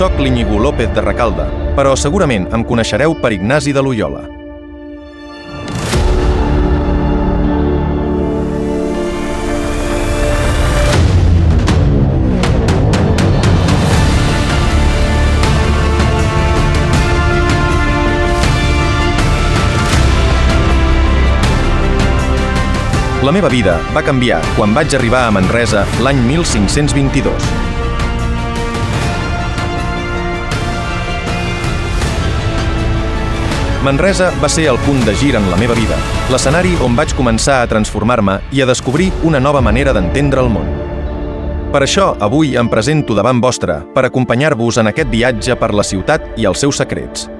Soc l'Iñigo López de Recalde, però segurament em coneixereu per Ignasi de Loyola. La meva vida va canviar quan vaig arribar a Manresa l'any 1522. Manresa va ser el punt de gir en la meva vida, l'escenari on vaig començar a transformar-me i a descobrir una nova manera d'entendre el món. Per això, avui em presento davant vostre per acompanyar-vos en aquest viatge per la ciutat i els seus secrets.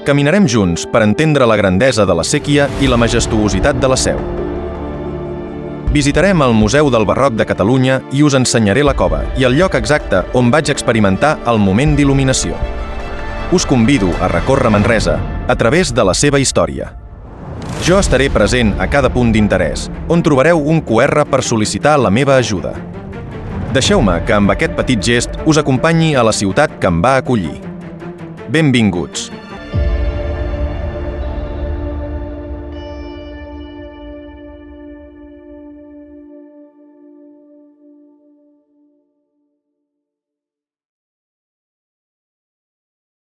Caminarem junts per entendre la grandesa de la séquia i la majestuositat de la Seu. Visitarem el Museu del Barroc de Catalunya i us ensenyaré la cova i el lloc exacte on vaig experimentar el moment d'il·luminació. Us convido a recórrer Manresa a través de la seva història. Jo estaré present a cada punt d'interès, on trobareu un QR per sol·licitar la meva ajuda. Deixeu-me que amb aquest petit gest us acompanyi a la ciutat que em va acollir. Benvinguts!